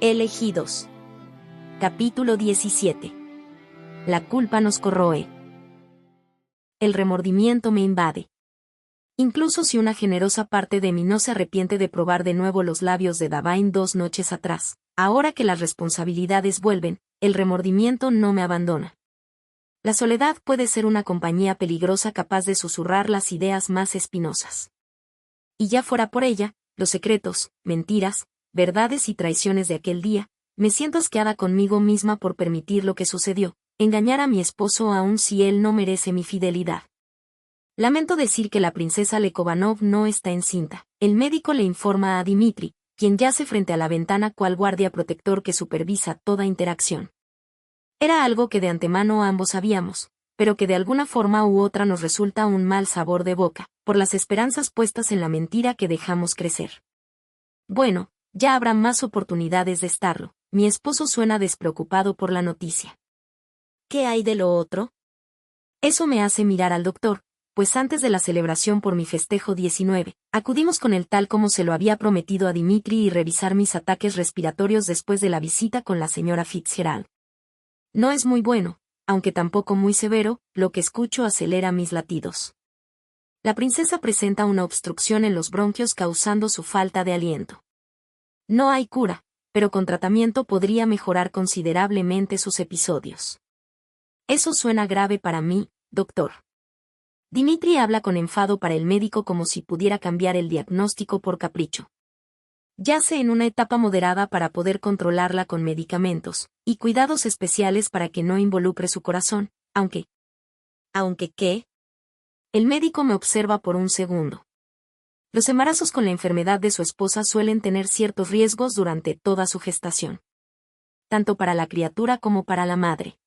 Elegidos. Capítulo 17. La culpa nos corroe. El remordimiento me invade. Incluso si una generosa parte de mí no se arrepiente de probar de nuevo los labios de Davain 2 noches atrás, ahora que las responsabilidades vuelven, el remordimiento no me abandona. La soledad puede ser una compañía peligrosa capaz de susurrar las ideas más espinosas. Y ya fuera por ella, los secretos, mentiras, verdades y traiciones de aquel día, me siento asqueada conmigo misma por permitir lo que sucedió, engañar a mi esposo aun si él no merece mi fidelidad. Lamento decir que la princesa Lekovanov no está encinta. El médico le informa a Dmitri, quien yace frente a la ventana cual guardia protector que supervisa toda interacción. Era algo que de antemano ambos sabíamos, pero que de alguna forma u otra nos resulta un mal sabor de boca, por las esperanzas puestas en la mentira que dejamos crecer. Bueno, ya habrá más oportunidades de estarlo. Mi esposo suena despreocupado por la noticia. ¿Qué hay de lo otro? Eso me hace mirar al doctor, pues antes de la celebración por mi festejo 19, acudimos con él tal como se lo había prometido a Dmitri y revisar mis ataques respiratorios después de la visita con la señora Fitzgerald. No es muy bueno, aunque tampoco muy severo, lo que escucho acelera mis latidos. La princesa presenta una obstrucción en los bronquios causando su falta de aliento. No hay cura, pero con tratamiento podría mejorar considerablemente sus episodios. Eso suena grave para mí, doctor. Dmitri habla con enfado para el médico como si pudiera cambiar el diagnóstico por capricho. Yace en una etapa moderada para poder controlarla con medicamentos y cuidados especiales para que no involucre su corazón, aunque... ¿Aunque qué? El médico me observa por un segundo. Los embarazos con la enfermedad de su esposa suelen tener ciertos riesgos durante toda su gestación. Tanto para la criatura como para la madre.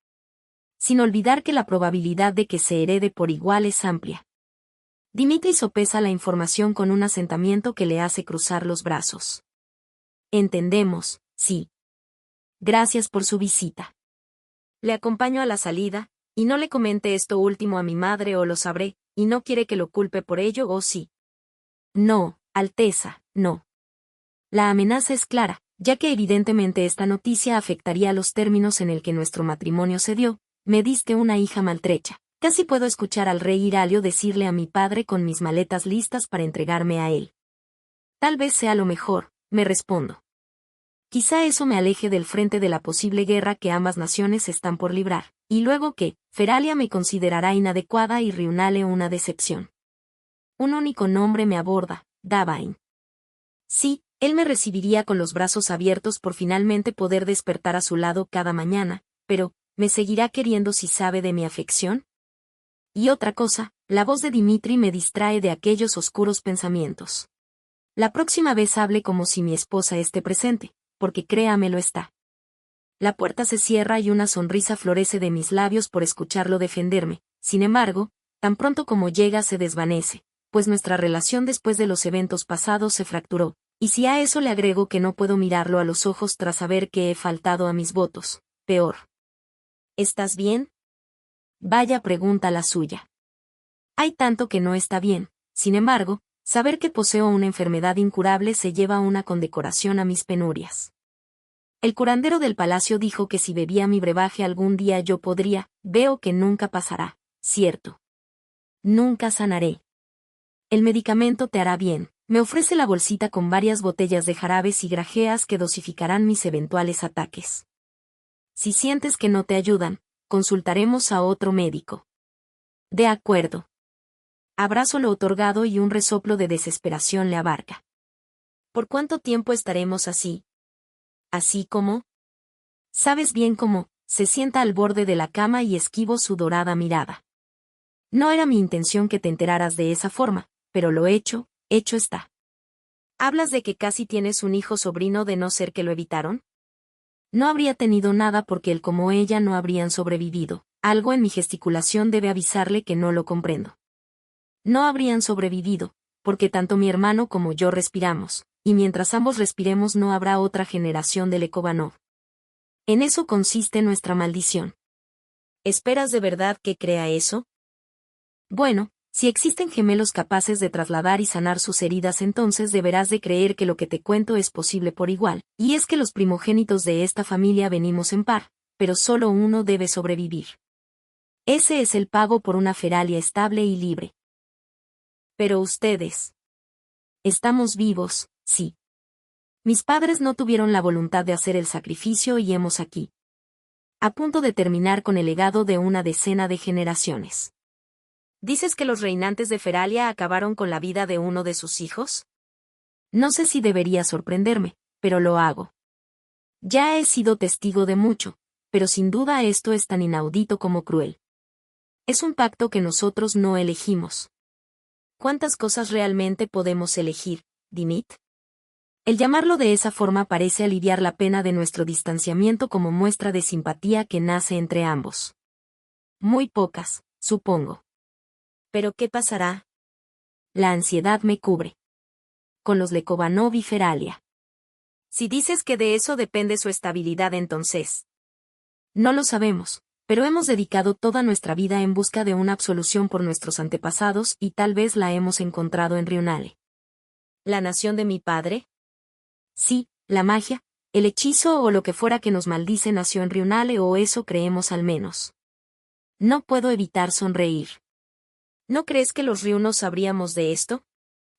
Sin olvidar que la probabilidad de que se herede por igual es amplia. Dmitri sopesa la información con un asentamiento que le hace cruzar los brazos. Entendemos, sí. Gracias por su visita. Le acompaño a la salida, y no le comente esto último a mi madre o lo sabré, y no quiere que lo culpe por ello o sí. No, Alteza, no. La amenaza es clara, ya que evidentemente esta noticia afectaría los términos en el que nuestro matrimonio se dio. Me diste una hija maltrecha. Casi puedo escuchar al rey Iralio decirle a mi padre con mis maletas listas para entregarme a él. Tal vez sea lo mejor, me respondo. Quizá eso me aleje del frente de la posible guerra que ambas naciones están por librar, y luego que, Feralia me considerará inadecuada y Riunale una decepción. Un único nombre me aborda, Davain. Sí, él me recibiría con los brazos abiertos por finalmente poder despertar a su lado cada mañana, pero, ¿me seguirá queriendo si sabe de mi afección? Y otra cosa, la voz de Dmitri me distrae de aquellos oscuros pensamientos. La próxima vez hable como si mi esposa esté presente, porque créamelo está. La puerta se cierra y una sonrisa florece de mis labios por escucharlo defenderme, sin embargo, tan pronto como llega se desvanece, pues nuestra relación después de los eventos pasados se fracturó, y si a eso le agrego que no puedo mirarlo a los ojos tras saber que he faltado a mis votos, peor. ¿Estás bien? Vaya pregunta la suya. Hay tanto que no está bien, sin embargo, saber que poseo una enfermedad incurable se lleva una condecoración a mis penurias. El curandero del palacio dijo que si bebía mi brebaje algún día yo podría, veo que nunca pasará, cierto. Nunca sanaré. El medicamento te hará bien, me ofrece la bolsita con varias botellas de jarabes y grajeas que dosificarán mis eventuales ataques. Si sientes que no te ayudan, consultaremos a otro médico. De acuerdo. Abrazo lo otorgado y un resoplo de desesperación le abarca. ¿Por cuánto tiempo estaremos así? ¿Así como? Sabes bien cómo, se sienta al borde de la cama y esquivo su dorada mirada. No era mi intención que te enteraras de esa forma, pero lo hecho está. ¿Hablas de que casi tienes un hijo sobrino de no ser que lo evitaron? No habría tenido nada porque él como ella no habrían sobrevivido. Algo en mi gesticulación debe avisarle que no lo comprendo. No habrían sobrevivido, porque tanto mi hermano como yo respiramos, y mientras ambos respiremos no habrá otra generación de Lekovanov. En eso consiste nuestra maldición. ¿Esperas de verdad que crea eso? Bueno, Si existen gemelos capaces de trasladar y sanar sus heridas, entonces deberás de creer que lo que te cuento es posible por igual, y es que los primogénitos de esta familia venimos en par, pero solo uno debe sobrevivir. Ese es el pago por una Feralia estable y libre. Pero ustedes. Estamos vivos, sí. Mis padres no tuvieron la voluntad de hacer el sacrificio y hemos aquí. A punto de terminar con el legado de una decena de generaciones. ¿Dices que los reinantes de Feralia acabaron con la vida de uno de sus hijos? No sé si debería sorprenderme, pero lo hago. Ya he sido testigo de mucho, pero sin duda esto es tan inaudito como cruel. Es un pacto que nosotros no elegimos. ¿Cuántas cosas realmente podemos elegir, Dimit? El llamarlo de esa forma parece aliviar la pena de nuestro distanciamiento como muestra de simpatía que nace entre ambos. Muy pocas, supongo. ¿Pero qué pasará? La ansiedad me cubre. Con los Lekovanov y Feralia. Si dices que de eso depende su estabilidad, entonces. No lo sabemos, pero hemos dedicado toda nuestra vida en busca de una absolución por nuestros antepasados y tal vez la hemos encontrado en Ryunale. ¿La nación de mi padre? Sí, la magia, el hechizo o lo que fuera que nos maldice nació en Ryunale, o eso creemos al menos. No puedo evitar sonreír. ¿No crees que los ryunos sabríamos de esto?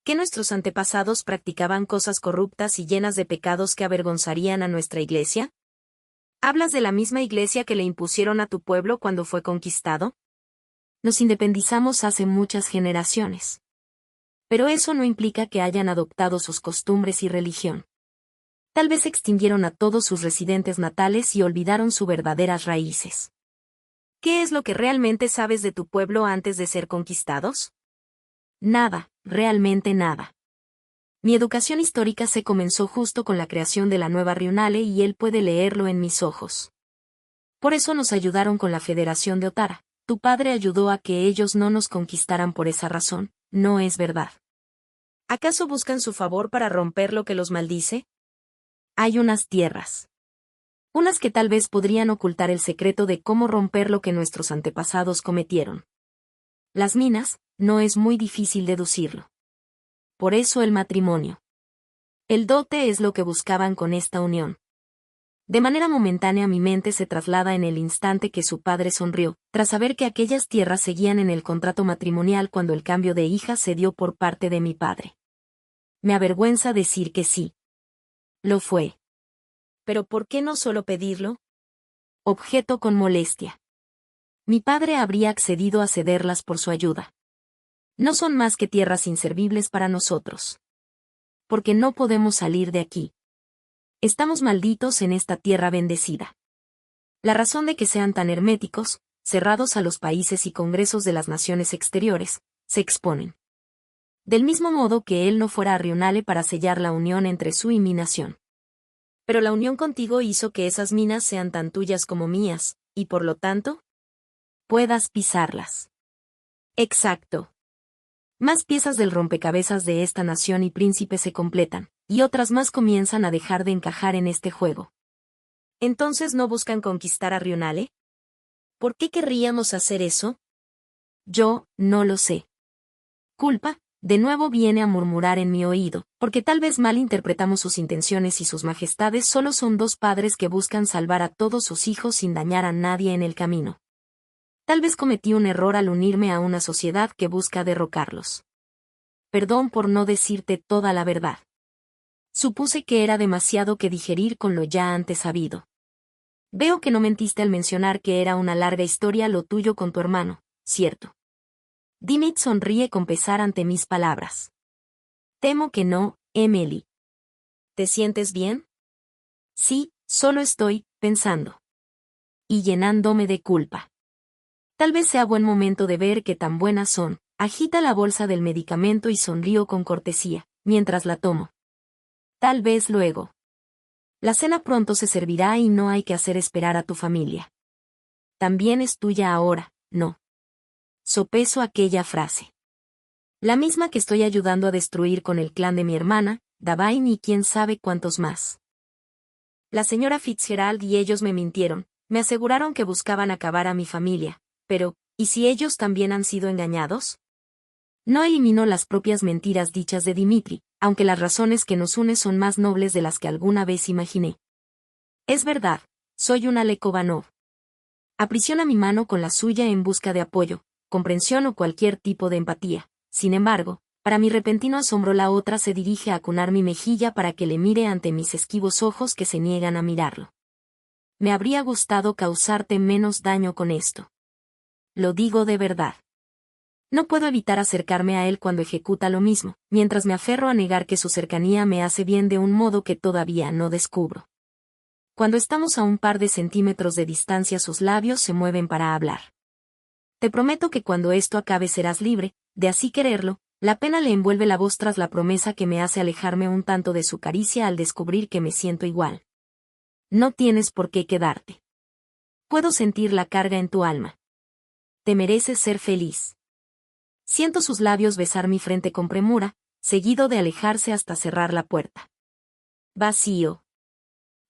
¿Que nuestros antepasados practicaban cosas corruptas y llenas de pecados que avergonzarían a nuestra iglesia? ¿Hablas de la misma iglesia que le impusieron a tu pueblo cuando fue conquistado? Nos independizamos hace muchas generaciones. Pero eso no implica que hayan adoptado sus costumbres y religión. Tal vez extinguieron a todos sus residentes natales y olvidaron sus verdaderas raíces. ¿Qué es lo que realmente sabes de tu pueblo antes de ser conquistados? Nada, realmente nada. Mi educación histórica se comenzó justo con la creación de la nueva Ryunale y él puede leerlo en mis ojos. Por eso nos ayudaron con la Federación de Otara. Tu padre ayudó a que ellos no nos conquistaran por esa razón, ¿no es verdad? ¿Acaso buscan su favor para romper lo que los maldice? Hay unas tierras. Unas que tal vez podrían ocultar el secreto de cómo romper lo que nuestros antepasados cometieron. Las minas, no es muy difícil deducirlo. Por eso el matrimonio. El dote es lo que buscaban con esta unión. De manera momentánea mi mente se traslada en el instante que su padre sonrió, tras saber que aquellas tierras seguían en el contrato matrimonial cuando el cambio de hija se dio por parte de mi padre. Me avergüenza decir que sí. Lo fue. ¿Pero por qué no solo pedirlo? Objeto con molestia. Mi padre habría accedido a cederlas por su ayuda. No son más que tierras inservibles para nosotros. Porque no podemos salir de aquí. Estamos malditos en esta tierra bendecida. La razón de que sean tan herméticos, cerrados a los países y congresos de las naciones exteriores, se exponen. Del mismo modo que él no fuera a Ryunale para sellar la unión entre su y mi nación. Pero la unión contigo hizo que esas minas sean tan tuyas como mías, y por lo tanto, puedas pisarlas. Exacto. Más piezas del rompecabezas de esta nación y príncipe se completan, y otras más comienzan a dejar de encajar en este juego. ¿Entonces no buscan conquistar a Ryunale? ¿Por qué querríamos hacer eso? Yo, no lo sé. Culpa, de nuevo viene a murmurar en mi oído, porque tal vez mal interpretamos sus intenciones y sus majestades solo son dos padres que buscan salvar a todos sus hijos sin dañar a nadie en el camino. Tal vez cometí un error al unirme a una sociedad que busca derrocarlos. Perdón por no decirte toda la verdad. Supuse que era demasiado que digerir con lo ya antes sabido. Veo que no mentiste al mencionar que era una larga historia lo tuyo con tu hermano, ¿cierto? Dimit sonríe con pesar ante mis palabras. Temo que no, Emily. ¿Te sientes bien? Sí, solo estoy pensando. Y llenándome de culpa. Tal vez sea buen momento de ver qué tan buenas son. Agita la bolsa del medicamento y sonrío con cortesía, mientras la tomo. Tal vez luego. La cena pronto se servirá y no hay que hacer esperar a tu familia. También es tuya ahora, ¿no? Sopeso aquella frase. La misma que estoy ayudando a destruir con el clan de mi hermana, Davain y quién sabe cuántos más. La señora Fitzgerald y ellos me mintieron, me aseguraron que buscaban acabar a mi familia, pero, ¿y si ellos también han sido engañados? No eliminó las propias mentiras dichas de Dimitri, aunque las razones que nos unen son más nobles de las que alguna vez imaginé. Es verdad, soy una Lekovanov. Aprisiona mi mano con la suya en busca de apoyo, comprensión o cualquier tipo de empatía. Sin embargo, para mi repentino asombro la otra se dirige a acunar mi mejilla para que le mire ante mis esquivos ojos que se niegan a mirarlo. Me habría gustado causarte menos daño con esto. Lo digo de verdad. No puedo evitar acercarme a él cuando ejecuta lo mismo, mientras me aferro a negar que su cercanía me hace bien de un modo que todavía no descubro. Cuando estamos a un par de centímetros de distancia sus labios se mueven para hablar. Te prometo que cuando esto acabe serás libre, de así quererlo. La pena le envuelve la voz tras la promesa que me hace alejarme un tanto de su caricia al descubrir que me siento igual. No tienes por qué quedarte. Puedo sentir la carga en tu alma. Te mereces ser feliz. Siento sus labios besar mi frente con premura, seguido de alejarse hasta cerrar la puerta. Vacío.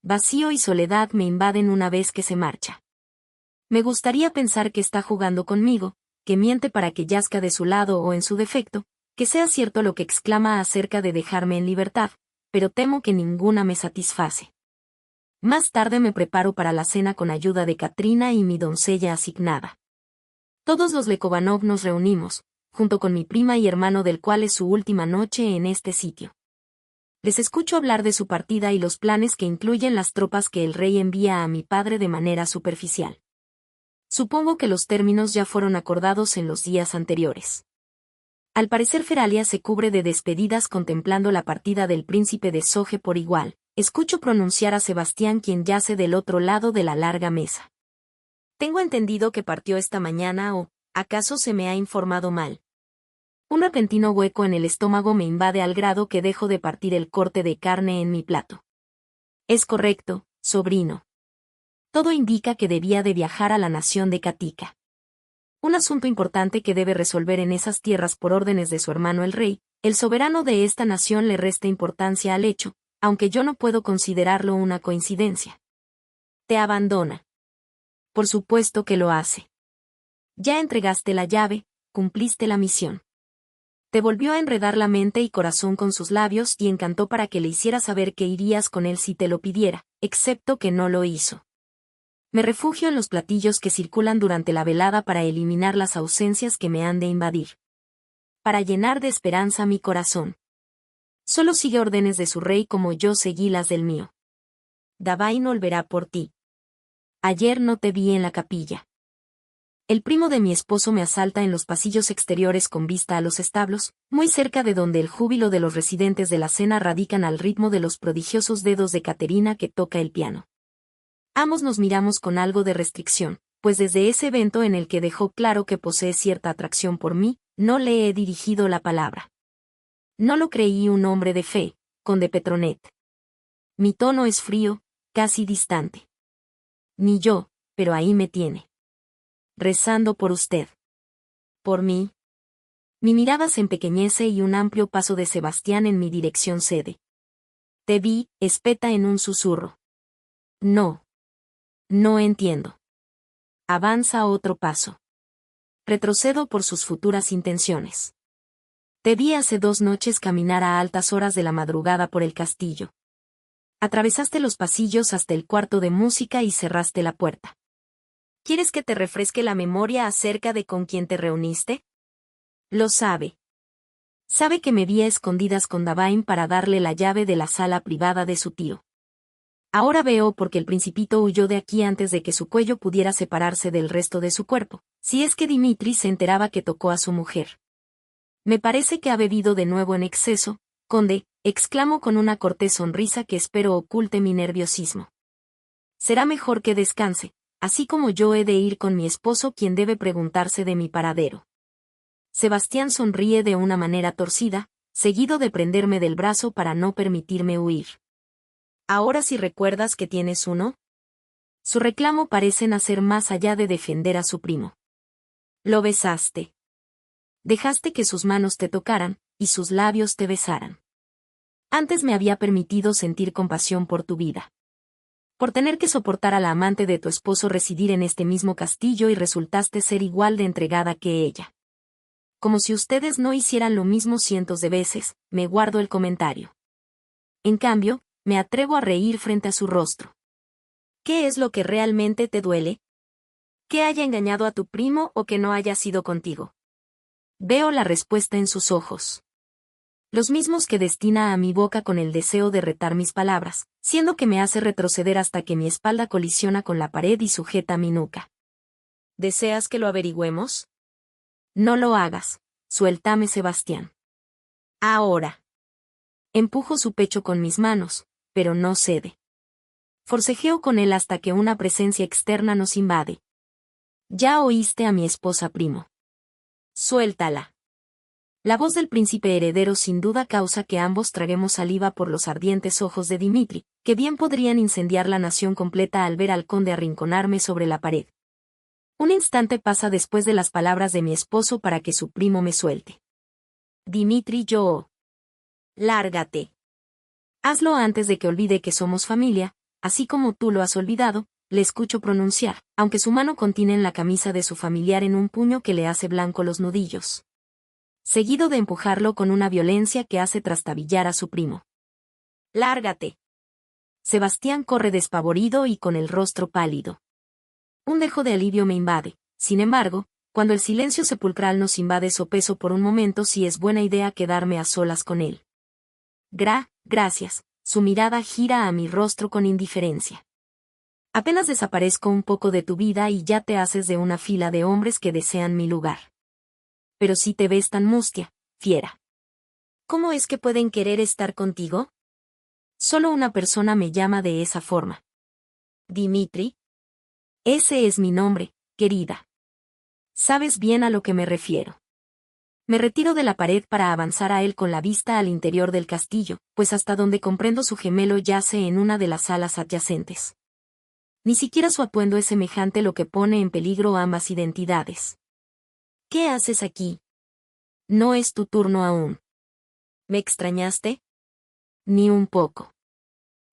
Vacío y soledad me invaden una vez que se marcha. Me gustaría pensar que está jugando conmigo, que miente para que yazca de su lado o en su defecto, que sea cierto lo que exclama acerca de dejarme en libertad, pero temo que ninguna me satisface. Más tarde me preparo para la cena con ayuda de Katrina y mi doncella asignada. Todos los Lekovanov nos reunimos, junto con mi prima y hermano del cual es su última noche en este sitio. Les escucho hablar de su partida y los planes que incluyen las tropas que el rey envía a mi padre de manera superficial. Supongo que los términos ya fueron acordados en los días anteriores. Al parecer Feralia se cubre de despedidas contemplando la partida del príncipe de Soge por igual. Escucho pronunciar a Sebastián quien yace del otro lado de la larga mesa. Tengo entendido que partió esta mañana o, ¿acaso se me ha informado mal? Un repentino hueco en el estómago me invade al grado que dejo de partir el corte de carne en mi plato. Es correcto, sobrino. Todo indica que debía de viajar a la nación de Katika. Un asunto importante que debe resolver en esas tierras por órdenes de su hermano el rey. El soberano de esta nación le resta importancia al hecho, aunque yo no puedo considerarlo una coincidencia. Te abandona. Por supuesto que lo hace. Ya entregaste la llave, cumpliste la misión. Te volvió a enredar la mente y corazón con sus labios y encantó para que le hiciera saber que irías con él si te lo pidiera, excepto que no lo hizo. Me refugio en los platillos que circulan durante la velada para eliminar las ausencias que me han de invadir. Para llenar de esperanza mi corazón. Solo sigue órdenes de su rey como yo seguí las del mío. Davain volverá por ti. Ayer no te vi en la capilla. El primo de mi esposo me asalta en los pasillos exteriores con vista a los establos, muy cerca de donde el júbilo de los residentes de la cena radican al ritmo de los prodigiosos dedos de Caterina que toca el piano. Ambos nos miramos con algo de restricción, pues desde ese evento en el que dejó claro que posee cierta atracción por mí, no le he dirigido la palabra. No lo creí un hombre de fe, conde Petronet. Mi tono es frío, casi distante. Ni yo, pero ahí me tiene. Rezando por usted. ¿Por mí? Mi mirada se empequeñece y un amplio paso de Sebastián en mi dirección cede. Te vi, espeta en un susurro. No. No entiendo. Avanza otro paso. Retrocedo por sus futuras intenciones. Te vi hace 2 noches caminar a altas horas de la madrugada por el castillo. Atravesaste los pasillos hasta el cuarto de música y cerraste la puerta. ¿Quieres que te refresque la memoria acerca de con quién te reuniste? Lo sabe. Sabe que me vi a escondidas con Davain para darle la llave de la sala privada de su tío. Ahora veo por qué el principito huyó de aquí antes de que su cuello pudiera separarse del resto de su cuerpo, si es que Dimitri se enteraba que tocó a su mujer. Me parece que ha bebido de nuevo en exceso, conde, exclamo con una cortés sonrisa que espero oculte mi nerviosismo. Será mejor que descanse, así como yo he de ir con mi esposo quien debe preguntarse de mi paradero. Sebastián sonríe de una manera torcida, seguido de prenderme del brazo para no permitirme huir. ¿Ahora sí recuerdas que tienes uno? Su reclamo parece nacer más allá de defender a su primo. Lo besaste. Dejaste que sus manos te tocaran, y sus labios te besaran. Antes me había permitido sentir compasión por tu vida. Por tener que soportar a la amante de tu esposo residir en este mismo castillo y resultaste ser igual de entregada que ella. Como si ustedes no hicieran lo mismo cientos de veces, me guardo el comentario. En cambio, me atrevo a reír frente a su rostro. ¿Qué es lo que realmente te duele? ¿Que haya engañado a tu primo o que no haya sido contigo? Veo la respuesta en sus ojos. Los mismos que destina a mi boca con el deseo de retar mis palabras, siendo que me hace retroceder hasta que mi espalda colisiona con la pared y sujeta mi nuca. ¿Deseas que lo averigüemos? No lo hagas. Suéltame, Sebastián. Ahora. Empujo su pecho con mis manos, pero no cede. Forcejeo con él hasta que una presencia externa nos invade. Ya oíste a mi esposa, primo. Suéltala. La voz del príncipe heredero sin duda causa que ambos traguemos saliva por los ardientes ojos de Dimitri, que bien podrían incendiar la nación completa al ver al conde arrinconarme sobre la pared. Un instante pasa después de las palabras de mi esposo para que su primo me suelte. Dimitri, yo. Lárgate. Hazlo antes de que olvide que somos familia, así como tú lo has olvidado, le escucho pronunciar, aunque su mano contiene en la camisa de su familiar en un puño que le hace blanco los nudillos. Seguido de empujarlo con una violencia que hace trastabillar a su primo. Lárgate. Sebastián corre despavorido y con el rostro pálido. Un dejo de alivio me invade, sin embargo, cuando el silencio sepulcral nos invade sopeso por un momento si es buena idea quedarme a solas con él. Gracias, su mirada gira a mi rostro con indiferencia. Apenas desaparezco un poco de tu vida y ya te haces de una fila de hombres que desean mi lugar. Pero si te ves tan mustia, fiera. ¿Cómo es que pueden querer estar contigo? Solo una persona me llama de esa forma. Dimitri. Ese es mi nombre, querida. Sabes bien a lo que me refiero. Me retiro de la pared para avanzar a él con la vista al interior del castillo, pues hasta donde comprendo su gemelo yace en una de las salas adyacentes. Ni siquiera su atuendo es semejante, lo que pone en peligro ambas identidades. ¿Qué haces aquí? No es tu turno aún. ¿Me extrañaste? Ni un poco.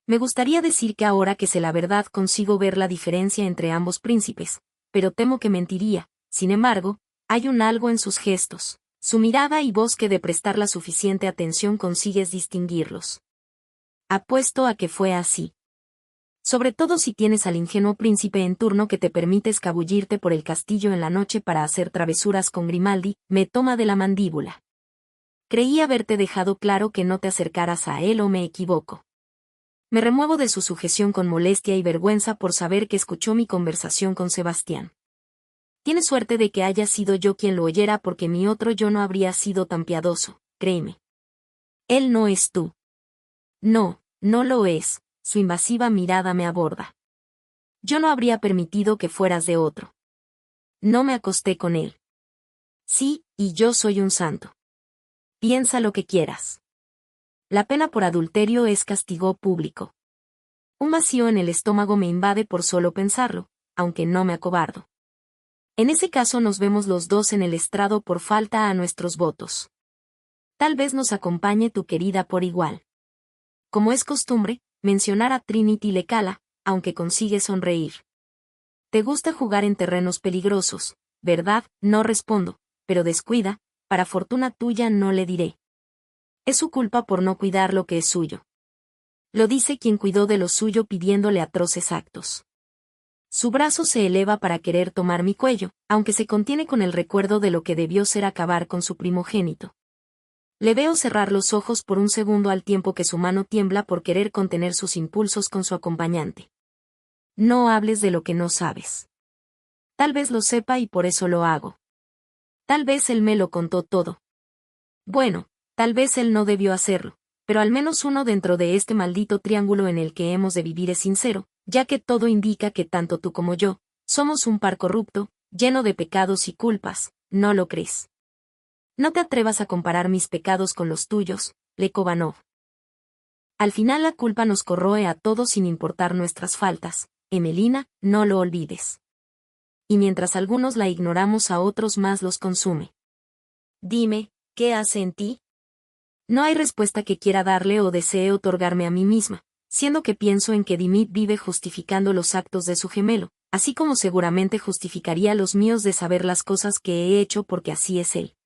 Me gustaría decir que ahora que sé la verdad consigo ver la diferencia entre ambos príncipes, pero temo que mentiría. Sin embargo, hay un algo en sus gestos, su mirada y voz que de prestar la suficiente atención consigues distinguirlos. Apuesto a que fue así. Sobre todo si tienes al ingenuo príncipe en turno que te permite escabullirte por el castillo en la noche para hacer travesuras con Grimaldi, me toma de la mandíbula. Creí haberte dejado claro que no te acercaras a él, o me equivoco. Me remuevo de su sujeción con molestia y vergüenza por saber que escuchó mi conversación con Sebastián. Tiene suerte de que haya sido yo quien lo oyera, porque mi otro yo no habría sido tan piadoso, créeme. Él no es tú. No, no lo es, su invasiva mirada me aborda. Yo no habría permitido que fueras de otro. No me acosté con él. Sí, y yo soy un santo. Piensa lo que quieras. La pena por adulterio es castigo público. Un vacío en el estómago me invade por solo pensarlo, aunque no me acobardo. En ese caso nos vemos los dos en el estrado por falta a nuestros votos. Tal vez nos acompañe tu querida por igual. Como es costumbre, mencionar a Trinity le cala, aunque consigue sonreír. Te gusta jugar en terrenos peligrosos, ¿verdad? No respondo, pero descuida, para fortuna tuya no le diré. Es su culpa por no cuidar lo que es suyo. Lo dice quien cuidó de lo suyo pidiéndole atroces actos. Su brazo se eleva para querer tomar mi cuello, aunque se contiene con el recuerdo de lo que debió ser acabar con su primogénito. Le veo cerrar los ojos por un segundo al tiempo que su mano tiembla por querer contener sus impulsos con su acompañante. No hables de lo que no sabes. Tal vez lo sepa y por eso lo hago. Tal vez él me lo contó todo. Bueno, tal vez él no debió hacerlo, pero al menos uno dentro de este maldito triángulo en el que hemos de vivir es sincero, ya que todo indica que tanto tú como yo, somos un par corrupto, lleno de pecados y culpas, ¿no lo crees? No te atrevas a comparar mis pecados con los tuyos, Lekovanov. Al final la culpa nos corroe a todos sin importar nuestras faltas, Emelina, no lo olvides. Y mientras algunos la ignoramos, a otros más los consume. Dime, ¿qué hace en ti? No hay respuesta que quiera darle o desee otorgarme a mí misma, siendo que pienso en que Dimit vive justificando los actos de su gemelo, así como seguramente justificaría los míos de saber las cosas que he hecho porque así es él.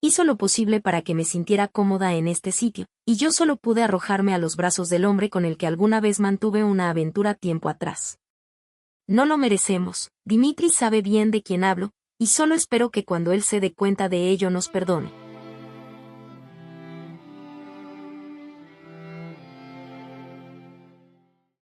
Hizo lo posible para que me sintiera cómoda en este sitio, y yo solo pude arrojarme a los brazos del hombre con el que alguna vez mantuve una aventura tiempo atrás. No lo merecemos, Dimitri sabe bien de quién hablo, y solo espero que cuando él se dé cuenta de ello nos perdone.